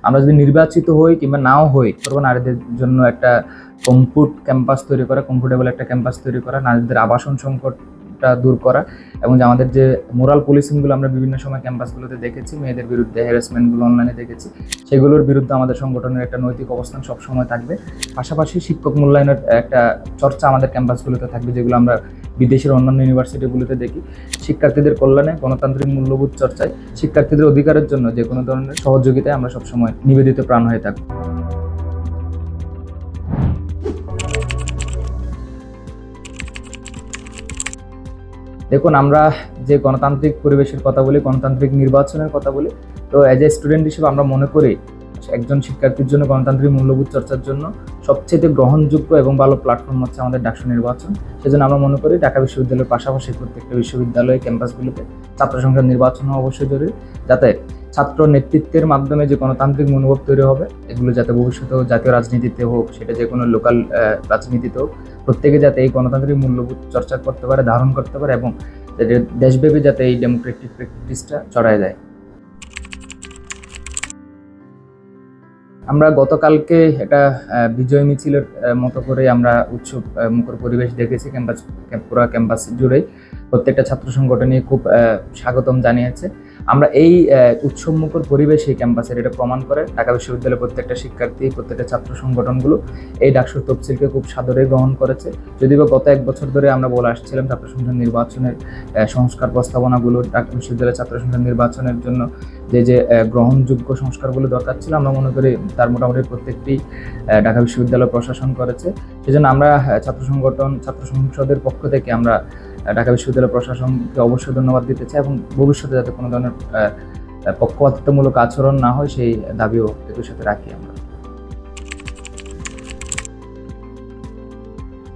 আমরা যদি নির্বাচিত হই কিংবা নাও হই, নারীদের জন্য একটা ক্যাম্পাস তৈরি করা, কমফোর্টেবল একটা ক্যাম্পাস তৈরি করা, নারীদের আবাসন সংকটটা দূর করা, এবং যে আমাদের যে মোরাল পুলিশিংগুলো আমরা বিভিন্ন সময় ক্যাম্পাসগুলোতে দেখেছি, মেয়েদের বিরুদ্ধে হ্যারাসমেন্টগুলো অনলাইনে দেখেছি, সেগুলোর বিরুদ্ধে আমাদের সংগঠনের একটা নৈতিক অবস্থান সবসময় থাকবে। পাশাপাশি শিক্ষক মূল্যায়নের একটা চর্চা আমাদের ক্যাম্পাসগুলোতে থাকবে, যেগুলো আমরা বিদেশের অন্যান্য ইউনিভার্সিটিগুলোতে দেখি। শিক্ষার্থীদের কল্যাণে, গণতান্ত্রিক মূল্যবোধ চর্চায়, শিক্ষার্থীদের অধিকারের জন্য যে কোনো ধরনের সহযোগিতায় আমরা সবসময় নিবেদিত প্রাণ হয়ে থাকবো। দেখুন, আমরা যে গণতান্ত্রিক পরিবেশের কথা বলি, গণতান্ত্রিক নির্বাচনের কথা বলি, তো অ্যাজ এ স্টুডেন্ট হিসেবে আমরা মনে করি একজন শিক্ষার্থীর জন্য গণতান্ত্রিক মূল্যবোধ চর্চার জন্য সবচেয়ে গ্রহণযোগ্য এবং ভালো প্ল্যাটফর্ম হচ্ছে আমাদের ডাকসু নির্বাচন। সেজন্য আমরা মনে করি ঢাকা বিশ্ববিদ্যালয়ের পাশাপাশি প্রত্যেকটা বিশ্ববিদ্যালয় ক্যাম্পাসগুলোতে ছাত্র সংসদ নির্বাচন হওয়া অবশ্যই জরুরি, যাতে ছাত্র নেতৃত্বের মাধ্যমে যে গণতান্ত্রিক মনোভাব তৈরি হবে, এগুলো যাতে ভবিষ্যতেও জাতীয় রাজনীতিতে হোক, সেটা যে কোনো লোকাল রাজনীতিতে হোক, প্রত্যেকে যাতে এই গণতান্ত্রিক মূল্যবোধ চর্চা করতে পারে, ধারণ করতে পারে, এবং দেশব্যাপী যাতে এই ডেমোক্রেটিক প্র্যাকটিসটা ছড়ায় যায়। আমরা গতকালকে একটা বিজয় মিছিলের মতো করে আমরা উৎসব মুখর পরিবেশ দেখেছি পুরো ক্যাম্পাস জুড়েই। প্রত্যেকটা ছাত্র সংগঠনই খুব স্বাগতম জানিয়েছে। আমরা এই উৎসব মুখর পরিবেশ এই ক্যাম্পাসের, এটা প্রমাণ করে ঢাকা বিশ্ববিদ্যালয়ের প্রত্যেকটা শিক্ষার্থী, প্রত্যেকটা ছাত্র সংগঠনগুলো এই ডাকসুর তফসিলকে খুব সাদরে গ্রহণ করেছে। যদিও গত 1 বছর ধরে আমরা বলে আসছিলাম ছাত্র সংসদ নির্বাচনের সংস্কার প্রস্তাবনাগুলো, ঢাকা বিশ্ববিদ্যালয়ের ছাত্র সংসদ নির্বাচনের জন্য যে গ্রহণযোগ্য সংস্কারগুলো দরকার ছিল, আমরা মনে করি তার মোটামুটি প্রত্যেকটি ঢাকা বিশ্ববিদ্যালয় প্রশাসন করেছে। সেজন্য আমরা ছাত্র সংসদের পক্ষ থেকে আমরা ঢাকা বিশ্ববিদ্যালয় প্রশাসনকে অবশ্যই ধন্যবাদ দিতে চাই, এবং ভবিষ্যতে যাতে কোনো ধরনের পক্ষপাতিত্বমূলক আচরণ না হয় সেই দাবিও একই সাথে রাখি আমরা।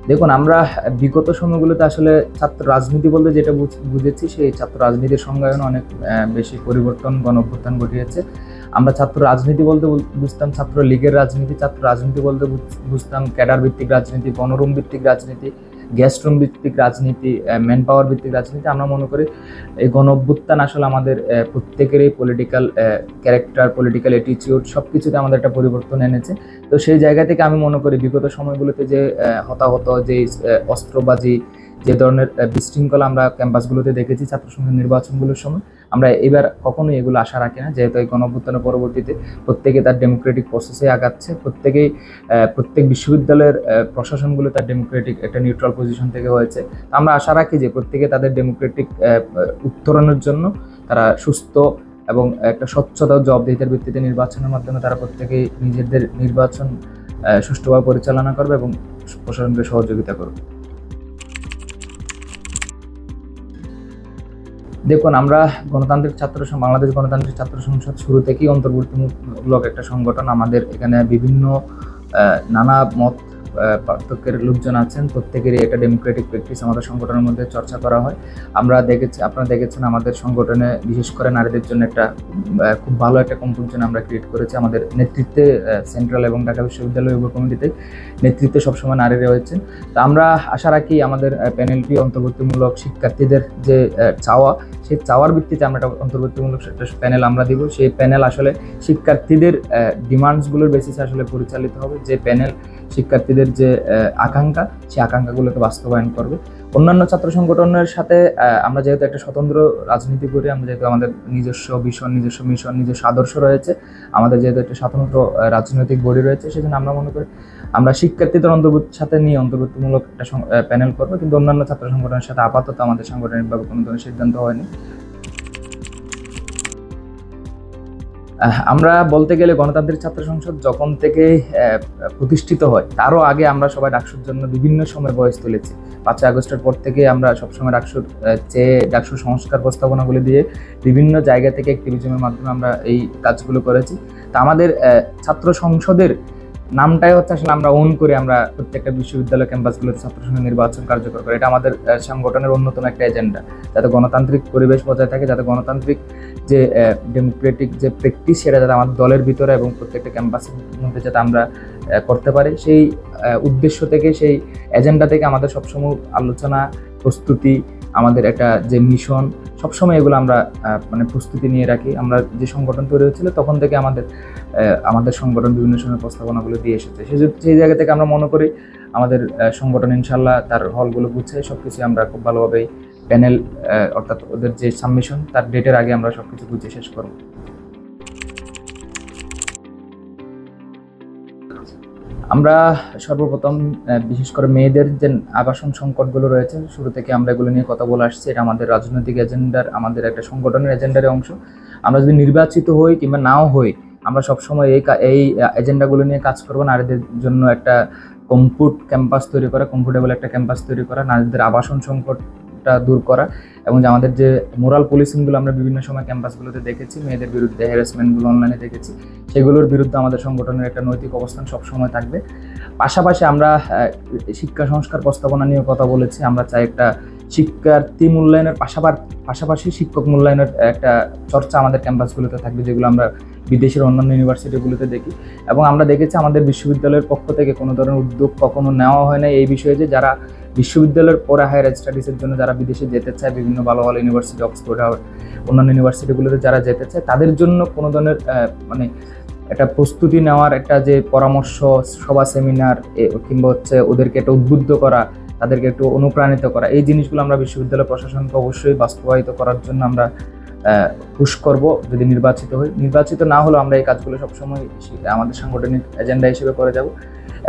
দেখুন, আমরা বিগত সময়গুলোতে আসলে ছাত্র রাজনীতি বলতে যেটা বুঝেছি, সেই ছাত্র রাজনীতির সংজ্ঞায়ন অনেক বেশি পরিবর্তন, গণঅভ্যুত্থান ঘটিয়েছে। আমরা ছাত্র রাজনীতি বলতে বুঝতাম ছাত্র লীগের রাজনীতি, ছাত্র রাজনীতি বলতে বুঝতাম ক্যাডার ভিত্তিক রাজনীতি, গণরুম ভিত্তিক রাজনীতি, গেস্ট রুম ভিত্তিক রাজনীতি, ম্যান পাওয়ার ভিত্তিক রাজনীতি। আমরা মনে করি এই গণঅভ্যুত্থান আসলে আমাদের প্রত্যেকেরই পলিটিক্যাল ক্যারেক্টার, পলিটিক্যাল অ্যাটিটিউড সব কিছুতে আমাদের একটা পরিবর্তন এনেছে। তো সেই জায়গা থেকে আমি মনে করি বিগত সময়গুলোতে যে হতাহত, যে অস্ত্রবাজি, যে ধরনের বিশৃঙ্খলা আমরা ক্যাম্পাসগুলোতে দেখেছি ছাত্র সংসদ নির্বাচনগুলোর সময়, আমরা এবার কখনোই এগুলো আশা রাখি না। যেহেতু এই গণঅভ্যুত্থানের পরবর্তীতে প্রত্যেকে তার ডেমোক্রেটিক প্রসেসে আগাচ্ছে, প্রত্যেক বিশ্ববিদ্যালয়ের প্রশাসনগুলো তার ডেমোক্রেটিক একটা নিউট্রাল পজিশন থেকে হয়েছে। আমরা আশা রাখি যে প্রত্যেকে তাদের ডেমোক্রেটিক উত্তরণের জন্য তারা সুস্থ এবং একটা স্বচ্ছতা, জবাবদিহিতার ভিত্তিতে নির্বাচনের মাধ্যমে তারা প্রত্যেকেই নিজেদের নির্বাচন সুষ্ঠুভাবে পরিচালনা করবে এবং প্রশাসনকে সহযোগিতা করবে। দেখুন, আমরা বাংলাদেশ গণতান্ত্রিক ছাত্র সংসদ শুরু থেকেই অন্তর্ভুক্তিমূলক একটা সংগঠন। আমাদের এখানে বিভিন্ন নানা মত পার্থক্যের লোকজন আছেন, প্রত্যেকেরই একটা ডেমোক্রেটিক প্র্যাকটিস আমাদের সংগঠনের মধ্যে চর্চা করা হয়। আপনারা দেখেছেন আমাদের সংগঠনে বিশেষ করে নারীদের জন্য একটা খুব ভালো একটা কম্পোজিশন আমরা ক্রিয়েট করেছি। আমাদের নেতৃত্বে সেন্ট্রাল এবং ঢাকা বিশ্ববিদ্যালয় উপকমিটিতে নেতৃত্বে সবসময় নারী রয়েছেন। তো আমরা আশা রাখি আমাদের প্যানেলটি অন্তর্ভুক্তিমূলক শিক্ষার্থীদের যে চাওয়া, সেই চাওয়ার ভিত্তিতে আমরা একটা অন্তর্ভুক্তিমূলক একটা প্যানেল আমরা দিব। সেই প্যানেল আসলে শিক্ষার্থীদের ডিমান্ডসগুলোর বেসিসে আসলে পরিচালিত হবে। যে প্যানেল শিক্ষার্থীদের যে আকাঙ্ক্ষা, সেই আকাঙ্ক্ষাগুলোকে বাস্তবায়ন করবে। অন্যান্য ছাত্র সংগঠনের সাথে আমরা যেহেতু একটা স্বতন্ত্র রাজনীতি করি, আমরা যেহেতু আমাদের নিজস্ব ভিশন, নিজস্ব মিশন, নিজস্ব আদর্শ রয়েছে, আমাদের যেহেতু একটা স্বতন্ত্র রাজনৈতিক বডি রয়েছে, সেজন্য আমরা মনে করি আমরা শিক্ষার্থীদের সাথে নিয়ে অন্তর্ভুক্তিমূলক একটা প্যানেল করবো। কিন্তু অন্যান্য ছাত্র সংগঠনের সাথে আপাতত আমাদের সাংগঠনিকভাবে কোনো ধরনের সিদ্ধান্ত হয়নি। আমরা বলতে গেলে গণতান্ত্রিক ছাত্র সংসদ যখন থেকে প্রতিষ্ঠিত হয় তারও আগে আমরা সবাই ডাকসুর জন্য বিভিন্ন সময় ভয়েস তুলেছি। 5ই আগস্টের পর থেকে আমরা সবসময় ডাকসুর সংস্কার প্রস্তাবনাগুলি দিয়ে বিভিন্ন জায়গা থেকে অ্যাক্টিভিজমের মাধ্যমে আমরা এই কাজগুলো করেছি। তা আমাদের ছাত্র সংসদের নামটাই হচ্ছে আসলে আমরা ওন করে আমরা প্রত্যেকটা বিশ্ববিদ্যালয় ক্যাম্পাসগুলোতে ছাত্র সংসদ নির্বাচন কার্যকর করে। এটা আমাদের সংগঠনের অন্যতম একটা এজেন্ডা, যাতে গণতান্ত্রিক পরিবেশ বজায় থাকে, যাতে গণতান্ত্রিক যে ডেমোক্রেটিক যে প্র্যাকটিস, সেটা যাতে আমাদের দলের ভিতরে এবং প্রত্যেকটা ক্যাম্পাসের মধ্যে যাতে আমরা করতে পারি, সেই উদ্দেশ্য থেকে, সেই এজেন্ডা থেকে আমাদের সবসময় আলোচনা, প্রস্তুতি, আমাদের একটা যে মিশন, সবসময় এগুলো আমরা মানে প্রস্তুতি নিয়ে রাখি। আমরা যে সংগঠন তৈরি হচ্ছিল তখন থেকে আমাদের সংগঠন বিভিন্ন সময় প্রস্তাবনাগুলো দিয়ে এসেছে। সেই জায়গা থেকে আমরা মনে করি আমাদের সংগঠন ইনশাল্লাহ তার হলগুলো গুছিয়ে সবকিছু আমরা খুব ভালোভাবেই প্যানেল অর্থাৎ ওদের যে সাবমিশন তার ডেটের আগে আমরা সবকিছু গুছিয়ে শেষ করব। আমরা সর্বপ্রথম বিশেষ করে মেয়েদের যে আবাসন সংকটগুলো রয়েছে, শুরু থেকে আমরা এগুলো নিয়ে কথা বলে আসছি। এটা আমাদের রাজনৈতিক এজেন্ডার, আমাদের একটা সংগঠনের এজেন্ডার অংশ। আমরা যদি নির্বাচিত হই কিংবা নাও হই, আমরা সবসময় এই এজেন্ডাগুলো নিয়ে কাজ করবো। নারীদের জন্য একটা কমফোর্টেবল একটা ক্যাম্পাস তৈরি করা, নারীদের আবাসন সংকটটা দূর করা, এবং যে আমাদের যে মোরাল পুলিশিংগুলো আমরা বিভিন্ন সময় ক্যাম্পাসগুলোতে দেখেছি, মেয়েদের বিরুদ্ধে হ্যারাসমেন্টগুলো অনলাইনে দেখেছি, সেগুলোর বিরুদ্ধে আমাদের সংগঠনের একটা নৈতিক অবস্থান সবসময় থাকবে। পাশাপাশি আমরা শিক্ষা সংস্কার প্রস্তাবনা নিয়ে কথা বলেছি। আমরা চাই একটা শিক্ষার্থী মূল্যায়নের পাশাপাশি শিক্ষক মূল্যায়নের একটা চর্চা আমাদের ক্যাম্পাসগুলোতে থাকবে, যেগুলো আমরা বিদেশের অন্যান্য ইউনিভার্সিটিগুলোতে দেখি। এবং আমরা দেখেছি আমাদের বিশ্ববিদ্যালয়ের পক্ষ থেকে কোনো ধরনের উদ্যোগ কখনো নেওয়া হয় না এই বিষয়ে, যে যারা বিশ্ববিদ্যালয়ের পরে হায়ার স্টাডিজের জন্য যারা বিদেশে যেতে চায়, বিভিন্ন ভালো ভালো ইউনিভার্সিটি, অক্সফোর্ড, অন্যান্য ইউনিভার্সিটিগুলোতে যারা যেতে চায়, তাদের জন্য কোনো ধরনের মানে একটা প্রস্তুতি নেওয়ার একটা যে পরামর্শ সভা, সেমিনার, কিংবা হচ্ছে ওদেরকে একটা উদ্বুদ্ধ করা, তাদেরকে একটু অনুপ্রাণিত করা, এই জিনিসগুলো আমরা বিশ্ববিদ্যালয় প্রশাসনকে অবশ্যই বাস্তবায়িত করার জন্য আমরা পুশ করব যদি নির্বাচিত হই। নির্বাচিত না হলেও আমরা এই কাজগুলো সবসময় আমাদের সাংগঠনিক এজেন্ডা হিসেবে করে যাব।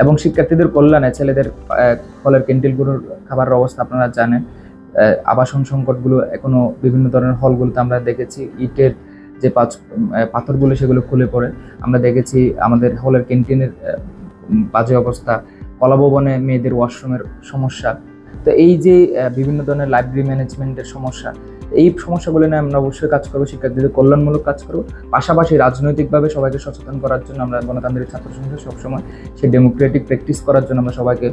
এবং শিক্ষার্থীদের কল্যাণে ছেলেদের হলের ক্যান্টিনগুলোর খাবারের অবস্থা আপনারা জানেন। আবাসন সংকটগুলো এখনো বিভিন্ন ধরনের হলগুলোতে আমরা দেখেছি, ইটের যে পাথরগুলো সেগুলো খুলে পড়ে। আমরা দেখেছি আমাদের হলের ক্যান্টিনের বাজে অবস্থা, কলাভবনে মেয়েদের ওয়াশরুমের সমস্যা। তো এই যে বিভিন্ন ধরনের লাইব্রেরি ম্যানেজমেন্টের সমস্যা, এই সমস্যাগুলো নিয়ে আমরা অবশ্যই কাজ করবো, শিক্ষার্থীদের কল্যাণমূলক কাজ করবো। পাশাপাশি রাজনৈতিকভাবে সবাইকে সচেতন করার জন্য আমরা গণতান্ত্রিক ছাত্র সংসদ সবসময় সেই ডেমোক্রেটিক প্র্যাকটিস করার জন্য আমরা সবাইকে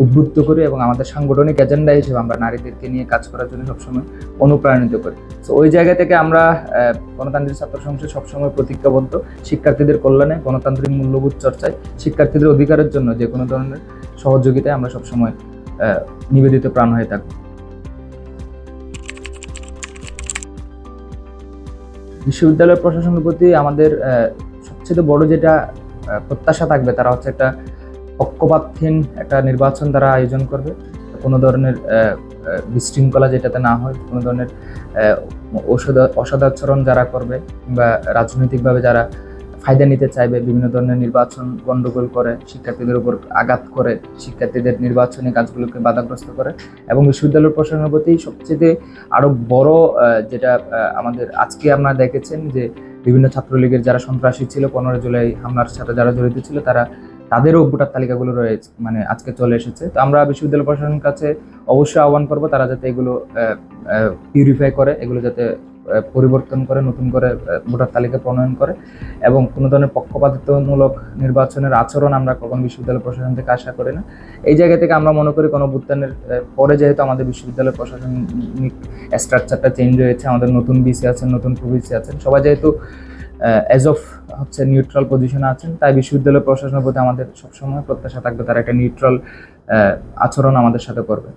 উদ্বুদ্ধ করি, এবং আমাদের সাংগঠনিক এজেন্ডা হিসেবে আমরা নারীদেরকে নিয়ে কাজ করার জন্য সবসময় অনুপ্রাণিত করি। তো ওই জায়গা থেকে আমরা গণতান্ত্রিক ছাত্র সংসদ সবসময় প্রতিজ্ঞাবদ্ধ শিক্ষার্থীদের কল্যাণে, গণতান্ত্রিক মূল্যবোধ চর্চায়, শিক্ষার্থীদের অধিকারের জন্য যে কোনো ধরনের সহযোগিতায় আমরা সবসময় নিবেদিত প্রাণ হয়ে থাকবো। বিশ্ববিদ্যালয় প্রশাসনের প্রতি আমাদের সবচেয়ে বড় যেটা প্রত্যাশা থাকবে, তারা হচ্ছে একটা পক্ষপাতহীন একটা নির্বাচন তারা আয়োজন করবে। কোনো ধরনের বিশৃঙ্খলা যেটাতে না হয়, কোনো ধরনের অসদাচরণ যারা করবে কিংবা রাজনৈতিকভাবে যারা ফায়দা নিতে চাইবে, বিভিন্ন ধরনের নির্বাচন গণ্ডগোল করে, শিক্ষার্থীদের উপর আঘাত করে, শিক্ষার্থীদের নির্বাচনী কাজগুলোকে বাধাগ্রস্ত করে। এবং বিশ্ববিদ্যালয় প্রশাসনের প্রতি সবচেয়ে আরও বড় যেটা আমাদের আজকে আপনারা দেখেছেন যে বিভিন্ন ছাত্রলীগের যারা সন্ত্রাসী ছিল, 15 জুলাই হামলার সাথে যারা জড়িত ছিল, তাদেরও ভোটার তালিকাগুলো রয়েছে, মানে আজকে চলে এসেছে। তো আমরা বিশ্ববিদ্যালয় প্রশাসনের কাছে অবশ্যই আহ্বান করবো তারা যাতে এগুলো পিউরিফাই করে, এগুলো যাতে পরিবর্তন করে, নতুন করে ভোটার তালিকা প্রণয়ন করে। এবং কোনো ধরনের পক্ষপাতিত্বমূলক নির্বাচনের আচরণ আমরা কখনো বিশ্ববিদ্যালয় প্রশাসন থেকে আশা করি না। এই জায়গা থেকে আমরা মনে করি গণঅভ্যুত্থানের পরে যেহেতু আমাদের বিশ্ববিদ্যালয় প্রশাসনিক স্ট্রাকচারটা চেঞ্জ হয়েছে, আমাদের নতুন ভিসি আছেন, নতুন প্রভিসি আছেন, সবাই যেহেতু অ্যাজ অফ হচ্ছে নিউট্রাল পজিশনে আছেন, তাই বিশ্ববিদ্যালয় প্রশাসনের প্রতি আমাদের সবসময় প্রত্যাশা থাকবে তারা একটা নিউট্রাল আচরণ আমাদের সাথে করবে।